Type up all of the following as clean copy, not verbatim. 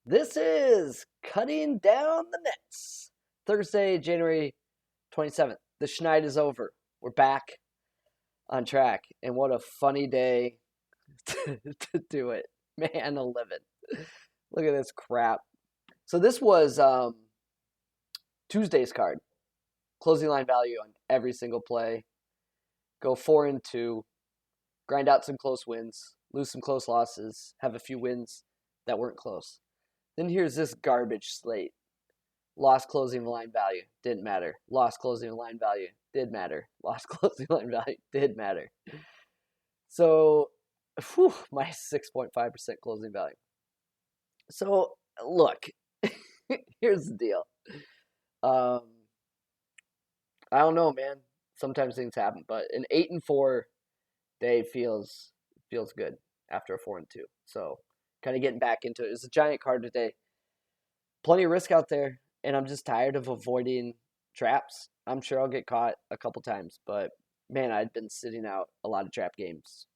This is Cutting Down the Nets. Thursday, January 27th. The Schneid is over. We're back on track. And what a funny day to do it. Man, 11. Look at this crap. So this was Tuesday's card. Closing line value on every single play. Go 4-2. Grind out some close wins. Lose some close losses. Have a few wins that weren't close. Then here's this garbage slate. Lost closing line value, didn't matter. Lost closing line value, did matter. Lost closing line value, did matter. So, my 6.5% closing value. So, look, here's the deal. I don't know, man. Sometimes things happen, but an 8-4 day feels good after a 4-2. So, kind of getting back into it. It's a giant card today. Plenty of risk out there, and I'm just tired of avoiding traps. I'm sure I'll get caught a couple times, but man, I've been sitting out a lot of trap games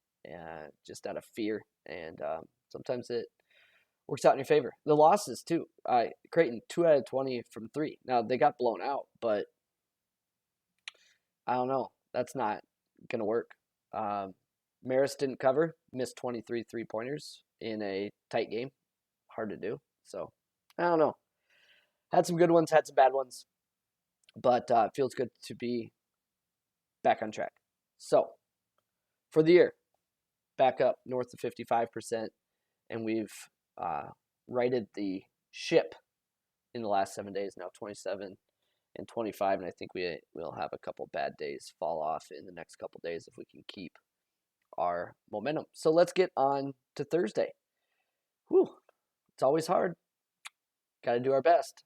just out of fear, and sometimes it works out in your favor. The losses too. Creighton 2 out of 20 from 3. Now they got blown out, but I don't know. That's not gonna work. Maris didn't cover, missed 23 3-pointers in a tight game. Hard to do. So I don't know. Had some good ones, had some bad ones, but it feels good to be back on track. So for the year, back up north of 55%, and we've righted the ship in the last 7 days, now 27 and 25, and I think we'll have a couple bad days fall off in the next couple days if we can keep our momentum. So let's get on to Thursday. Whew, it's always hard. Got to do our best.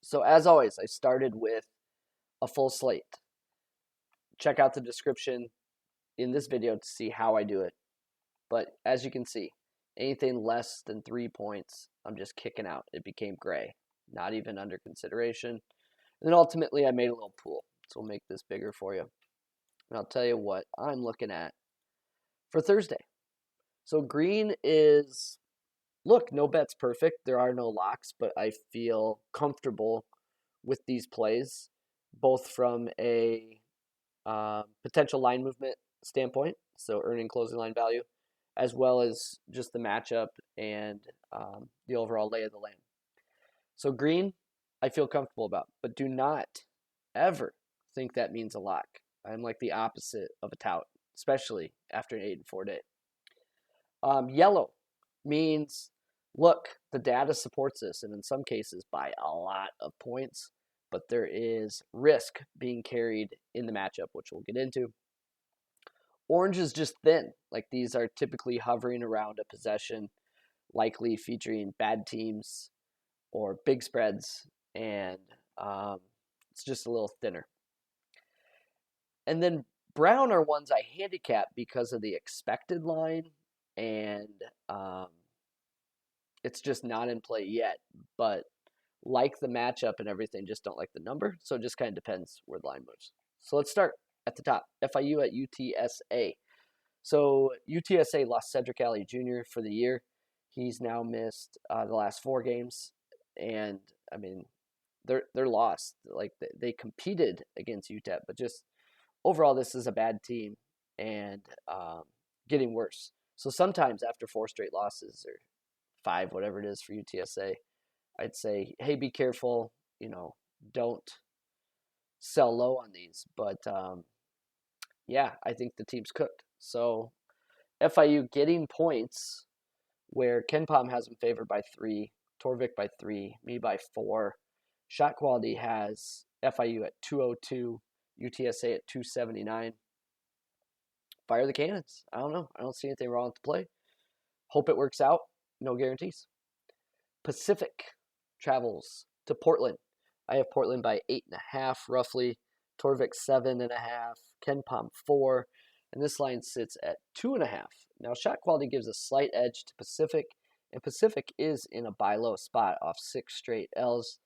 So as always, I started with a full slate. Check out the description in this video to see how I do it. But as you can see, anything less than 3 points, I'm just kicking out. It became gray, not even under consideration. And then ultimately, I made a little pool. So we'll make this bigger for you. And I'll tell you what I'm looking at for Thursday. So green is, look, no bet's perfect. There are no locks, but I feel comfortable with these plays, both from a potential line movement standpoint, so earning closing line value, as well as just the matchup and the overall lay of the land. So green, I feel comfortable about, but do not ever think that means a lock. I'm like the opposite of a tout, especially after an 8-4 day. Yellow means, look, the data supports this, and in some cases by a lot of points, but there is risk being carried in the matchup, which we'll get into. Orange is just thin. Like these are typically hovering around a possession, likely featuring bad teams or big spreads, and it's just a little thinner. And then brown are ones I handicap because of the expected line, and it's just not in play yet. But like the matchup and everything, just don't like the number. So it just kind of depends where the line moves. So let's start at the top. FIU at UTSA. So UTSA lost Cedric Alley Jr. for the year. He's now missed the last 4 games, and I mean, they're lost. Like they competed against Utep, but just overall, this is a bad team and getting worse. So sometimes after 4 straight losses or 5, whatever it is for UTSA, I'd say, hey, be careful. Don't sell low on these. But yeah, I think the team's cooked. So FIU getting points where KenPom has them favored by 3, Torvik by 3, me by 4. Shot quality has FIU at 202, UTSA at 279. Fire the cannons. I don't know. I don't see anything wrong with the play. Hope it works out. No guarantees. Pacific travels to Portland. I have Portland by 8.5 roughly. Torvik 7.5. KenPom 4. And this line sits at 2.5. Now shot quality gives a slight edge to Pacific. And Pacific is in a buy low spot off 6 straight L's.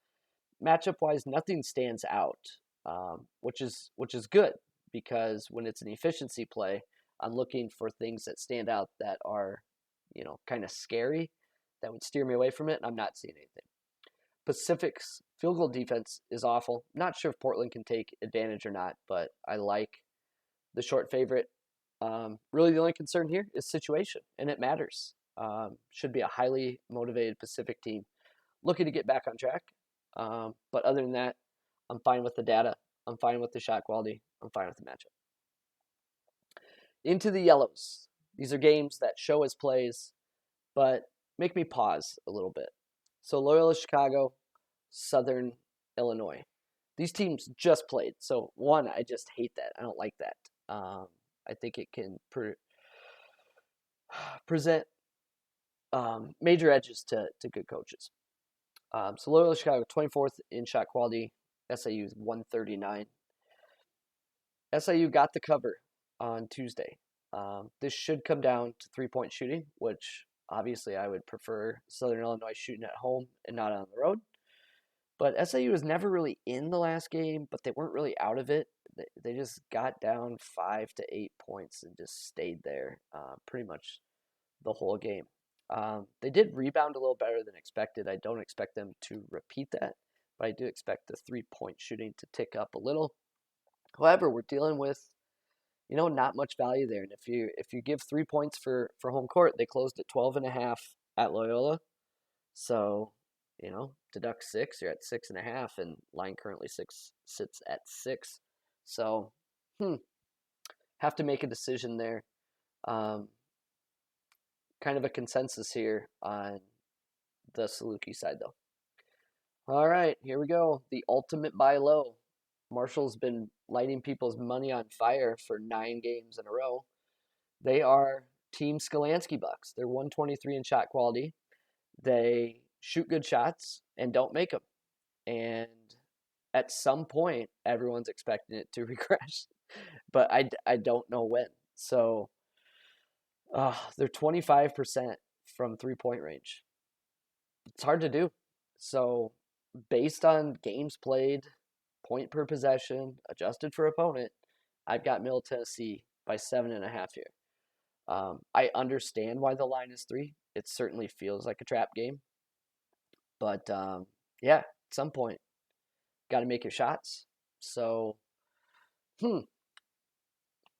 Matchup wise, nothing stands out, which is good, because when it's an efficiency play, I'm looking for things that stand out that are, kind of scary. that would steer me away from it, and I'm not seeing anything. Pacific's field goal defense is awful. Not sure if Portland can take advantage or not, but I like the short favorite. Really, the only concern here is situation, and it matters. Should be a highly motivated Pacific team looking to get back on track. But other than that, I'm fine with the data. I'm fine with the shot quality. I'm fine with the matchup. Into the yellows. These are games that show as plays, but make me pause a little bit. So Loyola Chicago, Southern Illinois. These teams just played. So one, I just hate that. I don't like that. I think it can present major edges to good coaches. So Loyola Chicago, 24th in shot quality. SIU is 139. SIU got the cover on Tuesday. This should come down to three-point shooting, which obviously I would prefer Southern Illinois shooting at home and not on the road. But SIU was never really in the last game, but they weren't really out of it. They just got down 5 to 8 points and just stayed there pretty much the whole game. They did rebound a little better than expected. I don't expect them to repeat that, but I do expect the three-point shooting to tick up a little. However, we're dealing with, not much value there. And if you give 3 points for home court, they closed at 12.5 at Loyola. So, deduct 6, you're at 6.5, and line currently sits at 6. So, have to make a decision there. Kind of a consensus here on the Saluki side, though. All right, here we go. The ultimate buy low. Marshall's been lighting people's money on fire for 9 games in a row. They are Team Skolansky Bucks. They're 123 in shot quality. They shoot good shots and don't make them. And at some point, everyone's expecting it to regress. But I don't know when. So they're 25% from three-point range. It's hard to do. So based on games played, point per possession, adjusted for opponent, I've got Middle Tennessee by 7.5 here. I understand why the line is 3. It certainly feels like a trap game. But at some point, got to make your shots. So,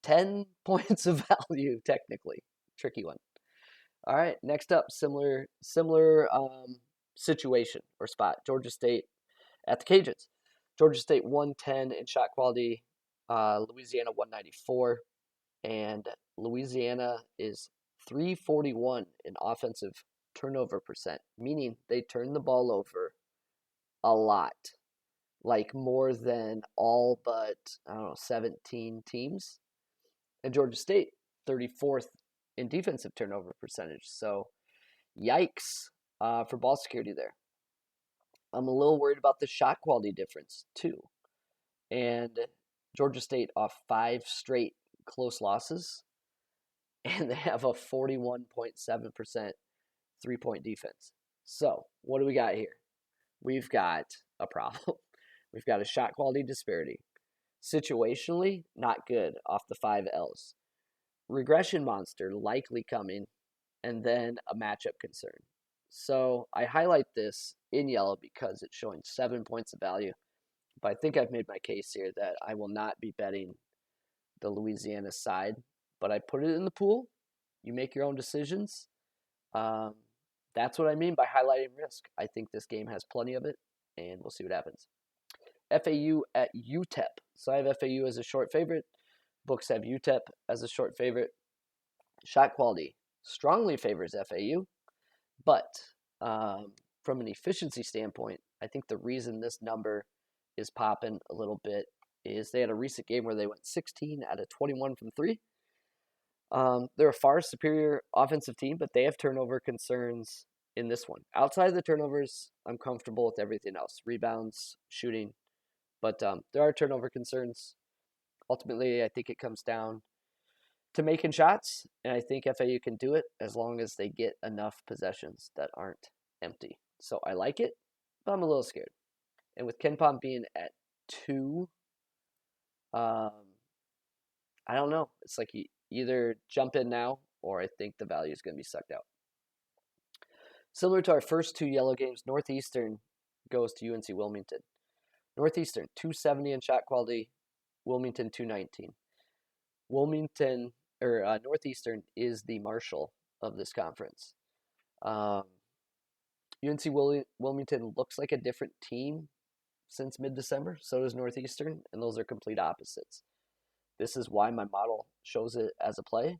10 points of value, technically. Tricky one. All right, next up, similar situation or spot. Georgia State at the Cajuns. Georgia State 110 in shot quality. Louisiana 194. And Louisiana is 341 in offensive turnover percent, meaning they turn the ball over a lot, like more than all but, 17 teams. And Georgia State, 34th in defensive turnover percentage. So, yikes for ball security there. I'm a little worried about the shot quality difference, too. And Georgia State off 5 straight close losses, and they have a 41.7% three-point defense. So, what do we got here? We've got a problem. We've got a shot quality disparity. Situationally, not good off the 5 L's. Regression monster likely coming, and then a matchup concern. So I highlight this in yellow because it's showing 7 points of value. But I think I've made my case here that I will not be betting the Louisiana side. But I put it in the pool. You make your own decisions. That's what I mean by highlighting risk. I think this game has plenty of it, and we'll see what happens. FAU at Utep. So I have FAU as a short favorite. Books have Utep as a short favorite. Shot quality strongly favors FAU, but from an efficiency standpoint, I think the reason this number is popping a little bit is they had a recent game where they went 16 out of 21 from 3. They're a far superior offensive team, but they have turnover concerns in this one. Outside of the turnovers, I'm comfortable with everything else. Rebounds, shooting. But there are turnover concerns. Ultimately, I think it comes down to making shots, and I think FAU can do it as long as they get enough possessions that aren't empty. So I like it, but I'm a little scared. And with KenPom being at 2, I don't know. It's like you either jump in now, or I think the value is going to be sucked out. Similar to our first two yellow games, Northeastern goes to UNC Wilmington. Northeastern 270 in shot quality, Wilmington 219. Northeastern is the Marshall of this conference. UNC Wilmington looks like a different team since mid-December. So does Northeastern, and those are complete opposites. This is why my model shows it as a play.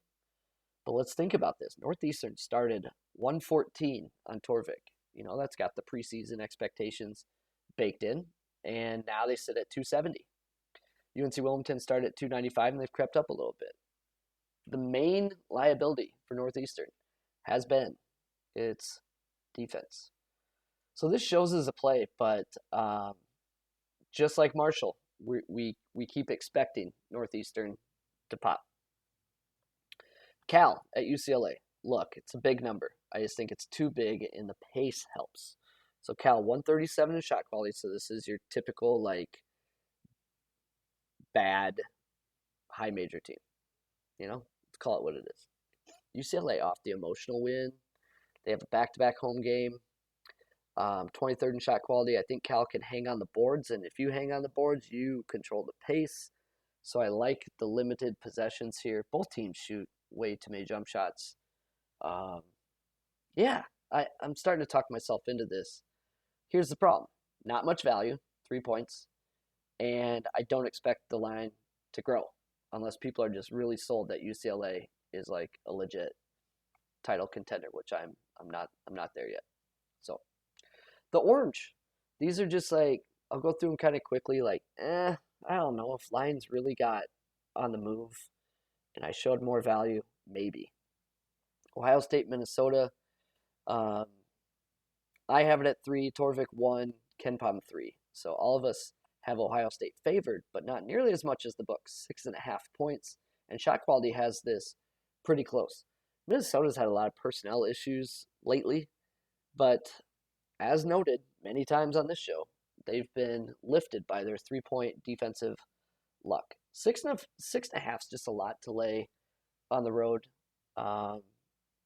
But let's think about this. Northeastern started 114 on Torvik. That's got the preseason expectations baked in, and now they sit at 270. UNC Wilmington started at 295, and they've crept up a little bit. The main liability for Northeastern has been its defense. So this shows as a play, but just like Marshall, we keep expecting Northeastern to pop. Cal at UCLA. Look, it's a big number. I just think it's too big, and the pace helps. So Cal 137 in shot quality. So this is your typical bad high major team. Let's call it what it is. UCLA off the emotional win. They have a back-to-back home game. 23rd in shot quality. I think Cal can hang on the boards, and if you hang on the boards, you control the pace. So I like the limited possessions here. Both teams shoot way too many jump shots. I'm starting to talk myself into this. Here's the problem. Not much value, 3 points, and I don't expect the line to grow unless people are just really sold that UCLA is like a legit title contender, which I'm not there yet. So the orange, these are just I'll go through them kind of quickly. I don't know if lines really got on the move and I showed more value, maybe. Ohio State, Minnesota. I have it at 3, Torvik 1, KenPom 3. So all of us have Ohio State favored, but not nearly as much as the book, 6.5 points. And shot quality has this pretty close. Minnesota's had a lot of personnel issues lately, but as noted many times on this show, they've been lifted by their 3-point defensive luck. 6.5 is just a lot to lay on the road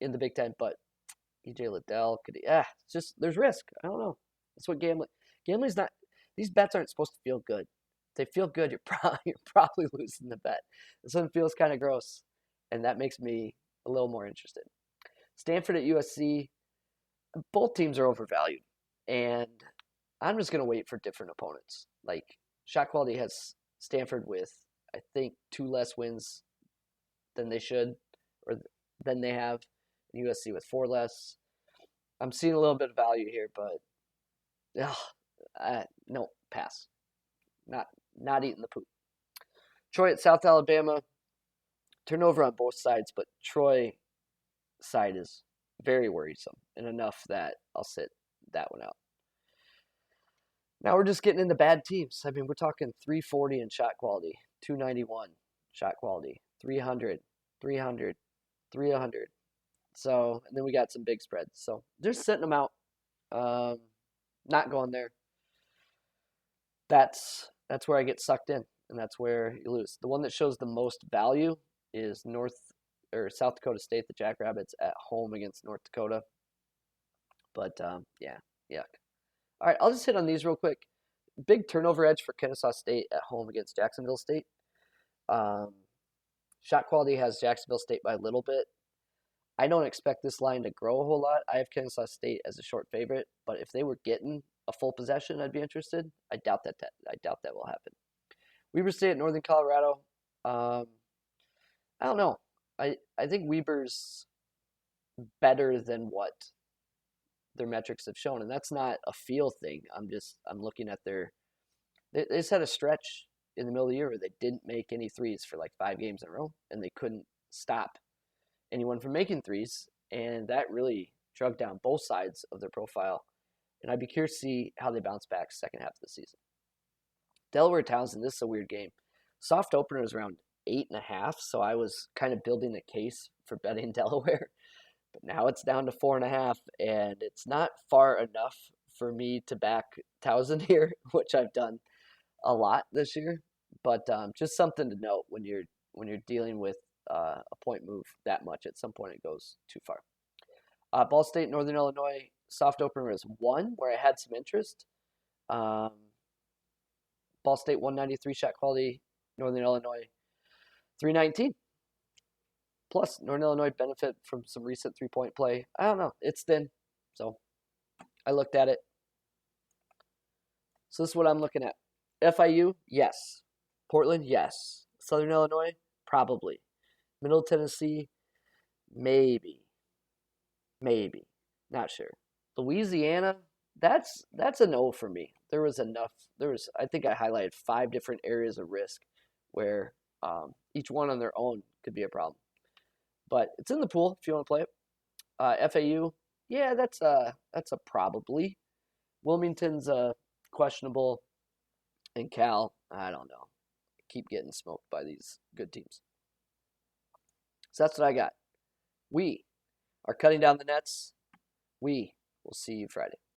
in the Big Ten, but EJ Liddell it's just there's risk. I don't know. That's what gambling's not. These bets aren't supposed to feel good. If they feel good, you're probably losing the bet. This one feels kind of gross, and that makes me a little more interested. Stanford at USC. Both teams are overvalued, and I'm just gonna wait for different opponents. Shot quality has Stanford with I think 2 less wins than they should or than they have, and USC with 4 less. I'm seeing a little bit of value here, but no, pass. Not eating the poop. Troy at South Alabama. Turnover on both sides, but Troy side is very worrisome and enough that I'll sit that one out. Now we're just getting into bad teams. I mean, we're talking 340 in shot quality, 291 shot quality, 300, 300, 300. So, and then we got some big spreads. So just sitting them out, not going there. That's where I get sucked in, and that's where you lose. The one that shows the most value is South Dakota State, the Jackrabbits at home against North Dakota. But yuck. All right, I'll just hit on these real quick. Big turnover edge for Kennesaw State at home against Jacksonville State. Shot quality has Jacksonville State by a little bit. I don't expect this line to grow a whole lot. I have Kennesaw State as a short favorite, but if they were getting a full possession, I'd be interested. I doubt that will happen. Weber State at Northern Colorado. I don't know. I think Weber's better than what their metrics have shown, and that's not a feel thing. I'm looking at they just had a stretch in the middle of the year where they didn't make any threes for 5 games in a row, and they couldn't stop anyone from making threes, and that really drug down both sides of their profile. And I'd be curious to see how they bounce back second half of the season. Delaware Townsend, this is a weird game. Soft opener is around 8.5, so I was kind of building a case for betting Delaware. But now it's down to 4.5, and it's not far enough for me to back Townsend here, which I've done a lot this year. But just something to note when you're dealing with a point move that much. At some point, it goes too far. Ball State, Northern Illinois. soft opener was 1, where I had some interest. Ball State 193 shot quality, Northern Illinois 319. Plus, Northern Illinois benefit from some recent 3-point play. I don't know. It's thin. So I looked at it. So this is what I'm looking at. FIU, yes. Portland, yes. Southern Illinois, probably. Middle Tennessee, maybe. Maybe. Not sure. Louisiana, that's a no for me. There was enough. I think I highlighted 5 different areas of risk where each one on their own could be a problem. But it's in the pool if you want to play it. FAU, yeah, that's a probably. Wilmington's questionable, and Cal, I don't know. Keep getting smoked by these good teams. So that's what I got. We are cutting down the nets. We will see you Friday.